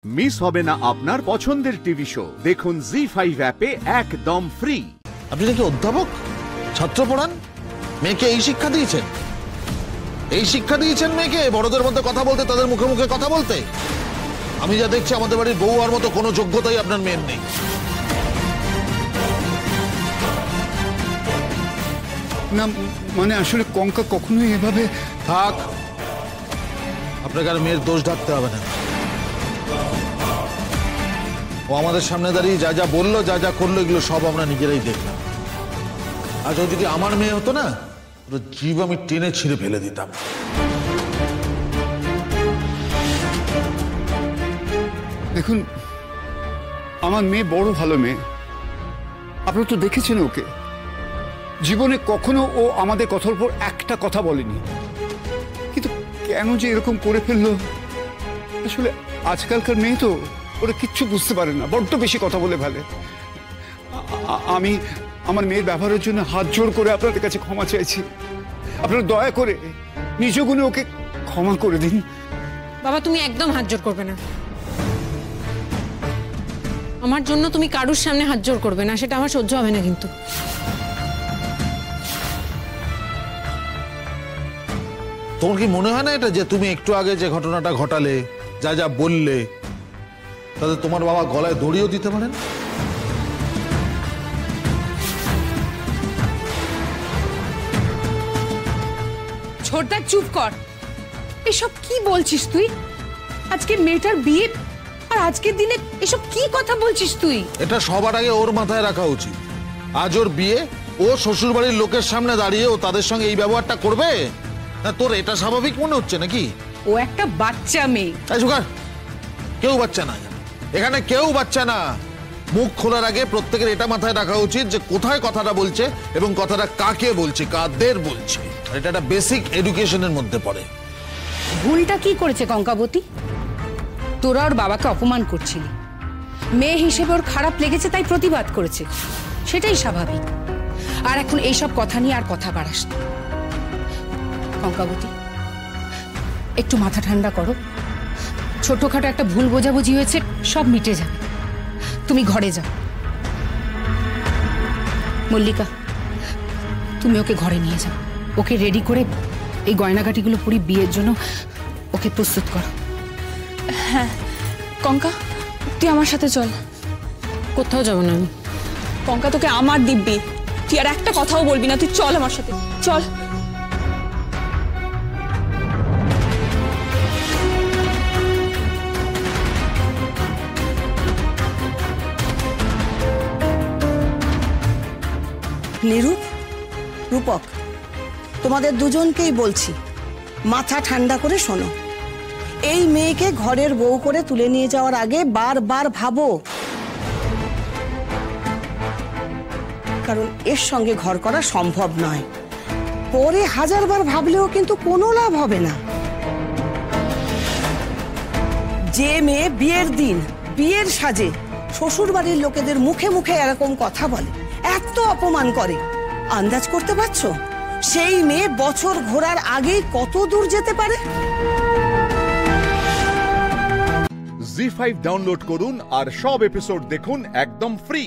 Miss হবে না আপনার পছন্দের টিভি শো। দেখুন জি5 অ্যাপে একদম ফ্রি। আপনি নাকি অধ্যাপক, ছাত্র পড়ান, মেয়েকে এই শিক্ষা দিয়েছেন? এই শিক্ষা দিয়েছেন মেয়েকে বড়দের মধ্যে কথা বলতে, তাদের মুখে মুখে কথা বলতে? আমি যা দেখছি আমাদের বাড়ির বউ হওয়ার মতো কোনো যোগ্যতাই আপনার মেয়ের নেই। না মানে আসলে কঙ্কা কখনোই এভাবে। থাক, আপনাকে আর মেয়ের দোষ ঢাকতে হবে না। ও আমাদের সামনে দাঁড়িয়ে যা যা বললো, যা যা করলো, এগুলো সব আমরা নিজেরাই দেখলাম। আজ ও যদি আমার মেয়ে হতো না, ওর জীব আমি টেনে ছিঁড়ে ফেলে দিতাম। দেখুন, আমার মেয়ে বড় ভালো মেয়ে, আপনারা তো দেখেছেন ওকে। জীবনে কখনো ও আমাদের কথার উপর একটা কথা বলেনি, কিন্তু কেন যে এরকম করে ফেললো, আসলে আজকালকার মেয়ে তো ওরা কিচ্ছু বুঝতে পারে না, বড্ড বেশি কথা বলে ফেলে। আমি আমার মেয়ের ব্যবহারের জন্য হাত জোড় করে আপনাদের কাছে ক্ষমা চাইছি। আপনারা দয়া করে নিজ গুণে ওকে ক্ষমা করে দিন। বাবা, তুমি একদম হাত জোড় করবে না। আমার জন্য তুমি কারুর সামনে হাত জোড় করবে না, সেটা আমার সহ্য হবে না। কিন্তু তোমার কি মনে হয় না এটা, যে তুমি একটু আগে যে ঘটনাটা ঘটালে, যা যা বললে, তাতে তোমার বাবা গলায় দড়িও দিতে পারেন? ছোটদা চুপ কর। এসব কি বলছিস তুই? আজকে মেয়েটার বিয়ে, আর আজকের দিনে এসব কি কথা বলছিস তুই? এটা সবার আগে ওর মাথায় রাখা উচিত। আজ ওর বিয়ে, ও শ্বশুর বাড়ির লোকের সামনে দাঁড়িয়ে ও তাদের সঙ্গে এই ব্যবহারটা করবে? না তোর এটা স্বাভাবিক মনে হচ্ছে নাকি? ও একটা বাচ্চা মেয়ে। কেউ বাচ্চা না এখানে, কেউ বাচ্চা না। মুখ খোলার আগে প্রত্যেকের এটা মাথায় রাখা উচিত যে কোথায় কথাটা বলছে এবং কথাটা কাকে বলছে, কাদের বলছে। এটা একটা বেসিক এডুকেশনের মধ্যে পড়ে। ভুলটা কি করেছে কঙ্কাবতী? তোরা ওর বাবাকে অপমান করছিলি, মেয়ে হিসেবে ওর খারাপ লেগেছে তাই প্রতিবাদ করেছে, সেটাই স্বাভাবিক। আর এখন এইসব কথা নিয়ে আর কথা বাড়াস না। কঙ্কাবতী, একটু মাথা ঠান্ডা করো। ছোটখাটো একটা ভুল বোঝাবুঝি হয়েছে, সব মিটে যাবে। তুমি ঘরে যাও। মল্লিকা, তুমি ওকে ঘরে নিয়ে যাও, ওকে রেডি করে এই গয়নাগাটিগুলো পুরি বিয়ের জন্য ওকে প্রস্তুত করো। হ্যাঁ কঙ্কা, তুই আমার সাথে চল। কোথাও যাবো না আমি। কঙ্কা, তোকে আমার দিব্যি, তুই আর একটা কথাও বলবি না। তুই চল আমার সাথে, চল। নিরূপ, রূপক, তোমাদের দুজনকেই বলছি, মাথা ঠান্ডা করে শোনো। এই মেয়েকে ঘরের বউ করে তুলে নিয়ে যাওয়ার আগে বারবার ভাবো, কারণ এর সঙ্গে ঘর করা সম্ভব নয়। পরে হাজারবার ভাবলেও কিন্তু কোনো লাভ হবে না। যে মেয়ে বিয়ের দিন বিয়ের সাজে শ্বশুর বাড়ির লোকেদের মুখে মুখে এরকম কথা বলে, এত অপমান করে, আন্দাজ করতে পারছো সেই মেয়ে বছর ঘোরার আগেই কত দূর যেতে পারে? জি5 ডাউনলোড করুন আর সব এপিসোড দেখুন একদম ফ্রি।